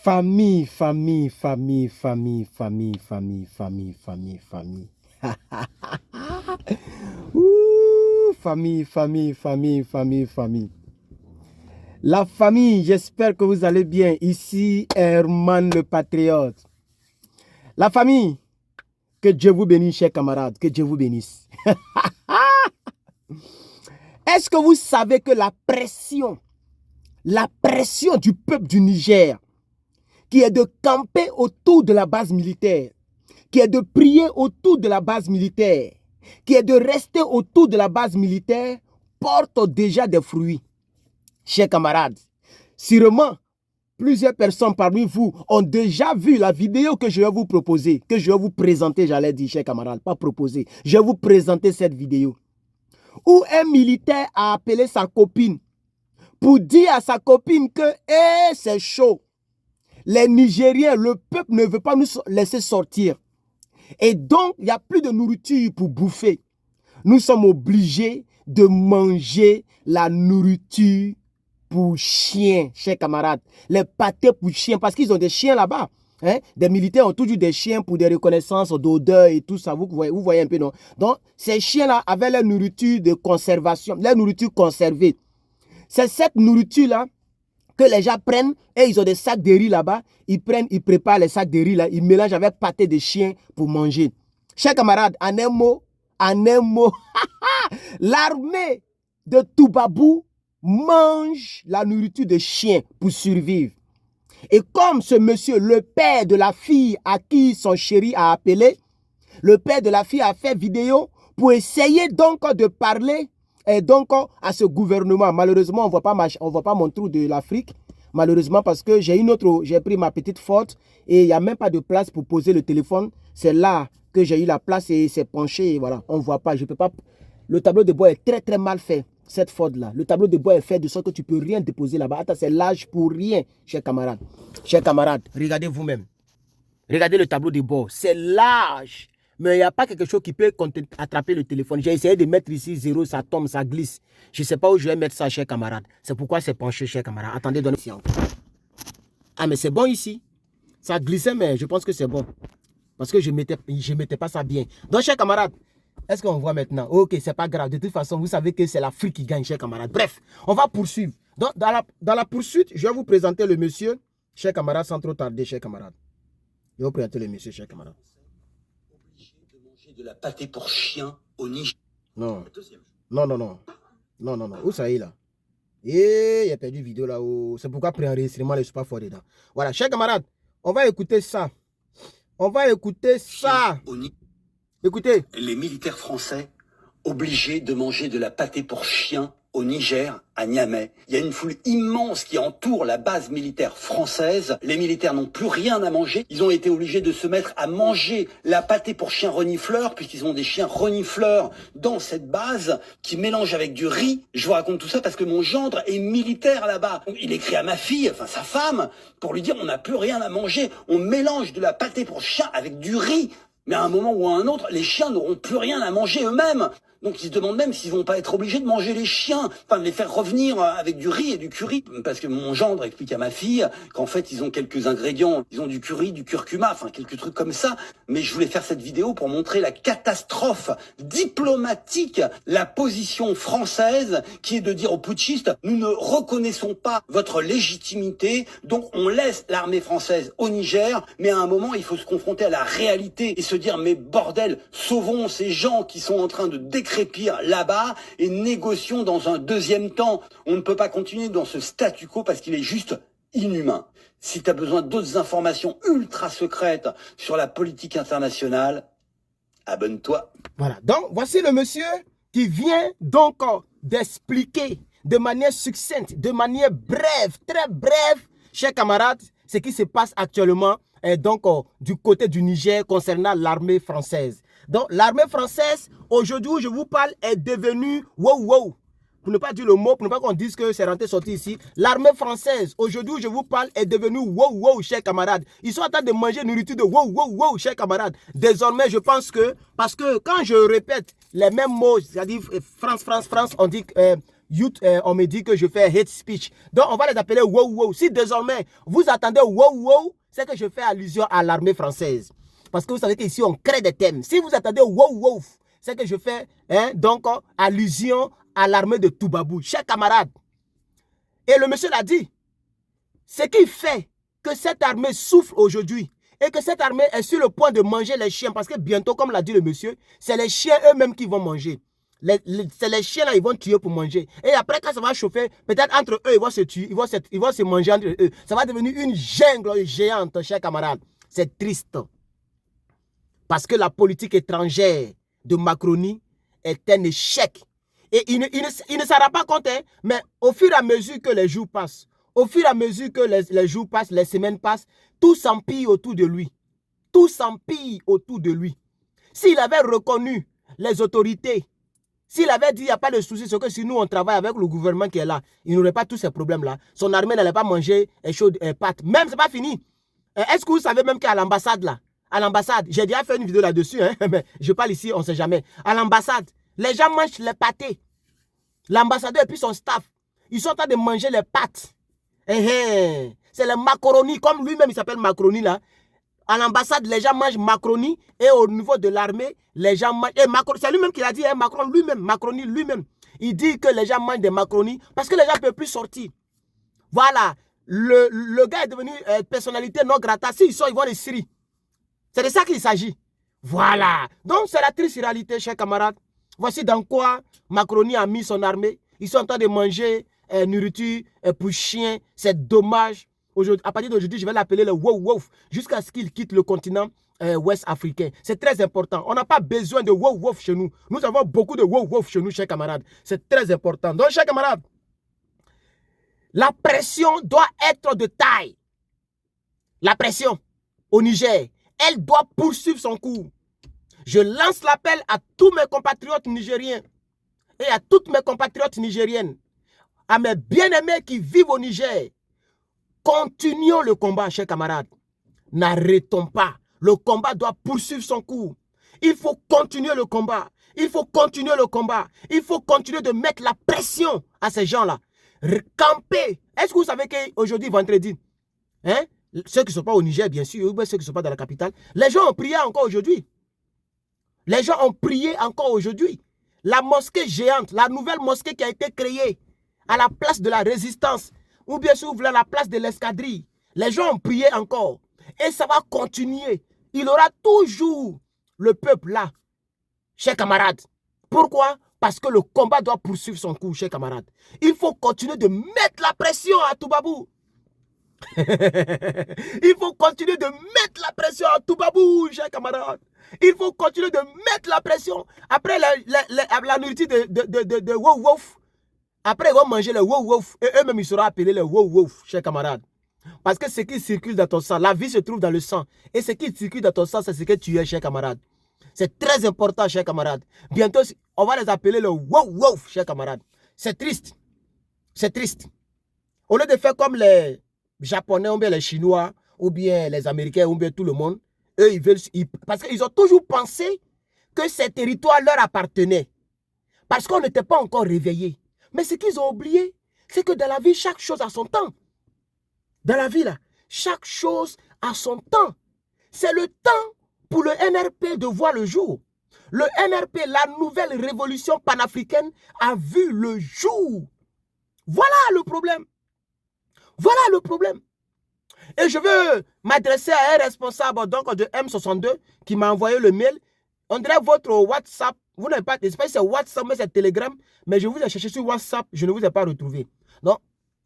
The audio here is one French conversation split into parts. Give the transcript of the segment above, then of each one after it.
Famille, famille, famille, famille, famille, famille, famille, famille, famille. Ouh, famille, famille, famille, famille, famille. La famille, j'espère que vous allez bien. Ici, Herman le Patriote. La famille, que Dieu vous bénisse, chers camarades. Que Dieu vous bénisse. Est-ce que vous savez que la pression du peuple du Niger, qui est de camper autour de la base militaire, qui est de prier autour de la base militaire, qui est de rester autour de la base militaire, porte déjà des fruits. Chers camarades, sûrement, plusieurs personnes parmi vous ont déjà vu la vidéo que je vais vous proposer, que je vais vous présenter, j'allais dire, chers camarades, pas proposer. Je vais vous présenter cette vidéo où un militaire a appelé sa copine pour dire à sa copine que c'est chaud. Les Nigériens, le peuple ne veut pas nous laisser sortir. Et donc, il n'y a plus de nourriture pour bouffer. Nous sommes obligés de manger la nourriture pour chiens, chers camarades. Les pâtés pour chiens, parce qu'ils ont des chiens là-bas. Hein? Des militaires ont toujours des chiens pour des reconnaissances d'odeur et tout ça. Vous voyez un peu, non? Donc, ces chiens-là avaient leur nourriture de conservation, leur nourriture conservée. C'est cette nourriture-là que les gens prennent et ils ont des sacs de riz là-bas. Ils préparent les sacs de riz là, ils mélangent avec pâté de chien pour manger. Chers camarades, en un mot, l'armée de Toubabou mange la nourriture de chien pour survivre. Et comme ce monsieur, le père de la fille à qui son chéri a appelé, le père de la fille a fait vidéo pour essayer donc de parler et donc à ce gouvernement. Malheureusement, on ne voit pas mon trou de l'Afrique. Malheureusement, parce que j'ai pris ma petite faute et il n'y a même pas de place pour poser le téléphone. C'est là que j'ai eu la place et c'est penché. Et voilà, on ne voit pas. Je peux pas. Le tableau de bord est très très mal fait. Cette faute-là. Le tableau de bord est fait de sorte que tu ne peux rien déposer là-bas. Attends, c'est large pour rien, chers camarades. Chers camarades, regardez vous-même. Regardez le tableau de bord. C'est large. Mais il n'y a pas quelque chose qui peut attraper le téléphone. J'ai essayé de mettre ici 0, ça tombe, ça glisse. Je ne sais pas où je vais mettre ça, chers camarades. C'est pourquoi c'est penché, chers camarades. Attendez, donnez ici encore. Ah, mais c'est bon ici. Ça glissait, mais je pense que c'est bon. Parce que je ne mettais pas ça bien. Donc, chers camarades, est-ce qu'on voit maintenant? Ok, c'est pas grave. De toute façon, vous savez que c'est l'Afrique qui gagne, chers camarades. Bref, on va poursuivre. Donc, dans la poursuite, je vais vous présenter le monsieur, chers camarades, sans trop tarder, chers camarades. Je vais vous présenter le monsieur, chers camarades. De la pâté pour chien au Niger. Non. Non. Où ça est là? Et il a perdu vidéo là-haut. C'est pourquoi pré-enregistrement, je ne suis pas fort dedans. Voilà, chers camarades, on va écouter ça. Écoutez. Les militaires français obligés de manger de la pâté pour chien au Niger, à Niamey. Il y a une foule immense qui entoure la base militaire française. Les militaires n'ont plus rien à manger. Ils ont été obligés de se mettre à manger la pâté pour chiens renifleurs, puisqu'ils ont des chiens renifleurs dans cette base qui mélangent avec du riz. Je vous raconte tout ça parce que mon gendre est militaire là-bas. Il écrit à ma fille, enfin sa femme, pour lui dire on n'a plus rien à manger. On mélange de la pâté pour chien avec du riz. Mais à un moment ou à un autre, les chiens n'auront plus rien à manger eux-mêmes. Donc ils se demandent même s'ils vont pas être obligés de manger les chiens, enfin de les faire revenir avec du riz et du curry. Parce que mon gendre explique à ma fille qu'en fait ils ont quelques ingrédients, ils ont du curry, du curcuma, enfin quelques trucs comme ça. Mais je voulais faire cette vidéo pour montrer la catastrophe diplomatique, la position française qui est de dire aux putschistes, nous ne reconnaissons pas votre légitimité, donc on laisse l'armée française au Niger, mais à un moment il faut se confronter à la réalité et se dire mais bordel, sauvons ces gens qui sont en train de décrépir là-bas et négocions dans un deuxième temps. On ne peut pas continuer dans ce statu quo parce qu'il est juste inhumain. Si tu as besoin d'autres informations ultra secrètes sur la politique internationale, abonne-toi. Voilà, donc voici le monsieur qui vient donc d'expliquer de manière succincte, de manière brève, très brève, chers camarades, ce qui se passe actuellement donc du côté du Niger concernant l'armée française. Donc l'armée française, aujourd'hui où je vous parle, est devenue wow. Pour ne pas dire le mot, pour ne pas qu'on dise que c'est rentré sorti ici. L'armée française, aujourd'hui où je vous parle, est devenue wow, chers camarades. Ils sont en train de manger nourriture de wow, chers camarades. Désormais, je pense que, parce que quand je répète les mêmes mots, c'est-à-dire France, on dit on me dit que je fais hate speech. Donc, on va les appeler wow wow. Si désormais, vous attendez wow wow, c'est que je fais allusion à l'armée française. Parce que vous savez qu'ici, on crée des thèmes. Si vous attendez wow wow, c'est que je fais donc allusion à l'armée de Toubabou. Chers camarades, et le monsieur l'a dit, ce qui fait que cette armée souffre aujourd'hui et que cette armée est sur le point de manger les chiens, parce que bientôt, comme l'a dit le monsieur, c'est les chiens eux-mêmes qui vont manger. C'est les chiens là, ils vont tuer pour manger. Et après, quand ça va chauffer, peut-être entre eux, ils vont se tuer, ils vont se manger entre eux. Ça va devenir une jungle géante, chers camarades. C'est triste. Parce que la politique étrangère de Macronie est un échec. Et il ne s'en rend pas compte, hein, mais au fur et à mesure que les jours passent, au fur et à mesure que les jours passent, les semaines passent, tout s'empire autour de lui. Tout s'empire autour de lui. S'il avait reconnu les autorités, s'il avait dit il n'y a pas de souci, c'est que si nous on travaille avec le gouvernement qui est là, il n'aurait pas tous ces problèmes-là. Son armée n'allait pas manger pâtes. Même, c'est pas fini. Est-ce que vous savez même qu'à l'ambassade là, à l'ambassade, j'ai déjà fait une vidéo là-dessus, hein, mais je parle ici, on ne sait jamais. À l'ambassade, les gens mangent les pâtés. L'ambassadeur et puis son staff, ils sont en train de manger les pâtes. C'est le macaroni, comme lui-même il s'appelle macaroni là. À l'ambassade, les gens mangent macaroni et au niveau de l'armée, les gens mangent... C'est lui-même qui l'a dit, hein, Macron lui-même, Macroni lui-même. Il dit que les gens mangent des macaronis parce que les gens ne peuvent plus sortir. Voilà, le gars est devenu personnalité non grata. S'ils sortent, ils vont les Syrie. C'est de ça qu'il s'agit. Voilà. Donc, c'est la triste réalité, chers camarades. Voici dans quoi Macroni a mis son armée. Ils sont en train de manger nourriture pour chiens. C'est dommage. À partir d'aujourd'hui, je vais l'appeler le wow wow jusqu'à ce qu'il quitte le continent ouest africain. C'est très important. On n'a pas besoin de wow wow chez nous. Nous avons beaucoup de wow wow chez nous, chers camarades. C'est très important. Donc, chers camarades, la pression doit être de taille. La pression au Niger, elle doit poursuivre son cours. Je lance l'appel à tous mes compatriotes nigériens et à toutes mes compatriotes nigériennes, à mes bien-aimés qui vivent au Niger. Continuons le combat, chers camarades. N'arrêtons pas. Le combat doit poursuivre son cours. Il faut continuer le combat. Il faut continuer le combat. Il faut continuer de mettre la pression à ces gens-là. Camper. Est-ce que vous savez qu'aujourd'hui, vendredi, hein, ceux qui ne sont pas au Niger, bien sûr, ou ceux qui ne sont pas dans la capitale, les gens ont prié encore aujourd'hui. Les gens ont prié encore aujourd'hui. La mosquée géante, la nouvelle mosquée qui a été créée à la place de la résistance, ou bien sûr, à la place de l'escadrille. Les gens ont prié encore. Et ça va continuer. Il y aura toujours le peuple là, chers camarades. Pourquoi? Parce que le combat doit poursuivre son cours, chers camarades. Il faut continuer de mettre la pression à Toubabou. Il faut continuer de mettre la pression à Toubabou, chers camarades. Il faut continuer de mettre la pression. Après la nourriture de wow wow, après ils vont manger le wow wow. Et eux-mêmes ils seront appelés les wow wow, chers camarades. Parce que ce qui circule dans ton sang, la vie se trouve dans le sang. Et ce qui circule dans ton sang, c'est ce que tu es, chers camarades. C'est très important, chers camarades. Bientôt, on va les appeler le wow wow, chers camarades. C'est triste. C'est triste. Au lieu de faire comme les Japonais ou bien les Chinois ou bien les Américains ou bien tout le monde, eux, ils veulent... parce qu'ils ont toujours pensé que ces territoires leur appartenaient. Parce qu'on n'était pas encore réveillés. Mais ce qu'ils ont oublié, c'est que dans la vie, chaque chose a son temps. Dans la vie, là, chaque chose a son temps. C'est le temps pour le NRP de voir le jour. Le NRP, la nouvelle révolution panafricaine, a vu le jour. Voilà le problème. Voilà le problème. Et je veux m'adresser à un responsable donc, de M62 qui m'a envoyé le mail. On dirait votre WhatsApp. Vous n'avez pas, j'espère que c'est WhatsApp, mais c'est Telegram. Mais je vous ai cherché sur WhatsApp, je ne vous ai pas retrouvé. Donc,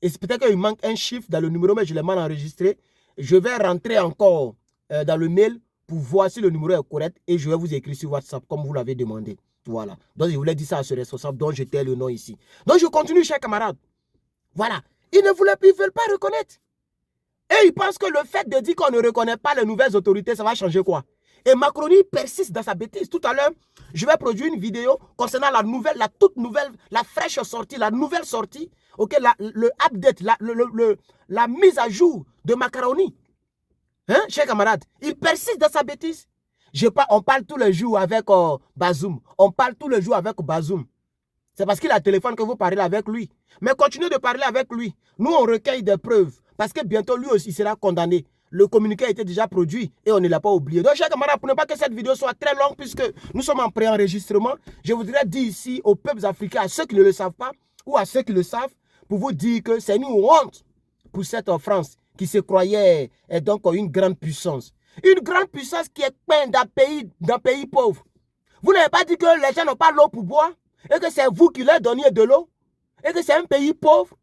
et peut-être qu'il manque un chiffre dans le numéro, mais je l'ai mal enregistré. Je vais rentrer encore dans le mail pour voir si le numéro est correct et je vais vous écrire sur WhatsApp comme vous l'avez demandé. Voilà. Donc, je voulais dire ça à ce responsable dont j'étais le nom ici. Donc, je continue, chers camarades. Voilà. Ils ne veulent pas reconnaître. Et ils pensent que le fait de dire qu'on ne reconnaît pas les nouvelles autorités, ça va changer quoi? Et Macronie persiste dans sa bêtise. Tout à l'heure, je vais produire une vidéo concernant la toute nouvelle, la fraîche sortie, la nouvelle sortie, okay, le update, la mise à jour de Macronie. Hein, chers camarades, il persiste dans sa bêtise. On parle tous les jours avec Bazoum. On parle tous les jours avec Bazoum. C'est parce qu'il a téléphone que vous parlez avec lui. Mais continuez de parler avec lui. Nous, on recueille des preuves. Parce que bientôt, lui aussi sera condamné. Le communiqué a été déjà produit et on ne l'a pas oublié. Donc, chers camarades, pour ne pas que cette vidéo soit très longue, puisque nous sommes en préenregistrement, je voudrais dire ici aux peuples africains, à ceux qui ne le savent pas, ou à ceux qui le savent, pour vous dire que c'est une honte pour cette France qui se croyait donc une grande puissance. Une grande puissance qui est peinte d'un pays pauvre. Vous n'avez pas dit que les gens n'ont pas l'eau pour boire et que c'est vous qui leur donniez de l'eau et que c'est un pays pauvre.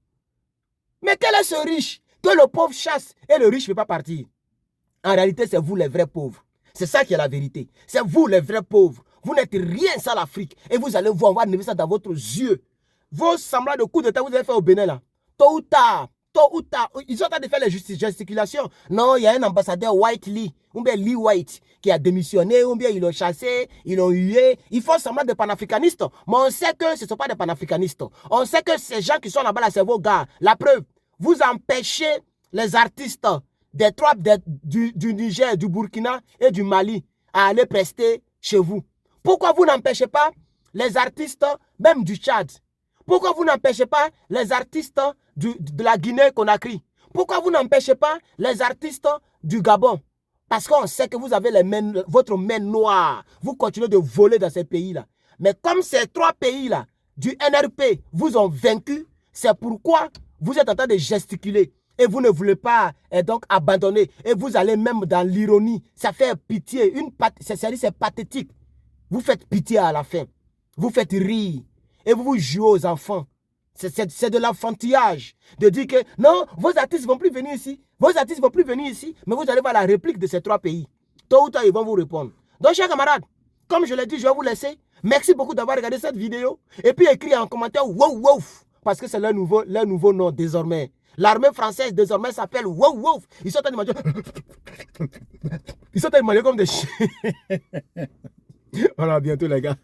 Mais quel est ce riche que le pauvre chasse et le riche ne peut pas partir? En réalité, c'est vous les vrais pauvres. C'est ça qui est la vérité. C'est vous les vrais pauvres. Vous n'êtes rien sans l'Afrique et vous allez voir, on va enlever ça dans votre yeux. Vos semblants de coups d'état que vous avez fait au Bénin là, tôt ou tard, ils sont en train de faire les gesticulations. Non, il y a un ambassadeur White Lee, ou bien Lee White, qui a démissionné, ou bien ils l'ont chassé, ils l'ont hué. Ils font semblant de panafricanistes. Mais on sait que ce ne sont pas des panafricanistes. On sait que ces gens qui sont là-bas, là, c'est vos gars. La preuve, vous empêchez les artistes des trois du Niger, du Burkina et du Mali à aller prester chez vous. Pourquoi vous n'empêchez pas les artistes même du Tchad? Pourquoi vous n'empêchez pas les artistes de la Guinée-Conakry? Pourquoi vous n'empêchez pas les artistes du Gabon? Parce qu'on sait que vous avez votre main noire. Vous continuez de voler dans ces pays-là. Mais comme ces trois pays-là du NRP vous ont vaincu, c'est pourquoi vous êtes en train de gesticuler. Et vous ne voulez pas donc abandonner. Et vous allez même dans l'ironie. Ça fait pitié. C'est pathétique. Vous faites pitié à la fin. Vous faites rire. Et vous jouez aux enfants. C'est de l'enfantillage. De dire que non, vos artistes ne vont plus venir ici. Vos artistes ne vont plus venir ici. Mais vous allez voir la réplique de ces trois pays. Tôt ou tard, ils vont vous répondre. Donc, chers camarades, comme je l'ai dit, je vais vous laisser. Merci beaucoup d'avoir regardé cette vidéo. Et puis, écrivez en commentaire wow, wow. Parce que c'est leur nouveau nom désormais. L'armée française désormais s'appelle wow, wow. Ils sont en train de manger. Ils sont en train de manger comme des chiens. Voilà, à bientôt les gars.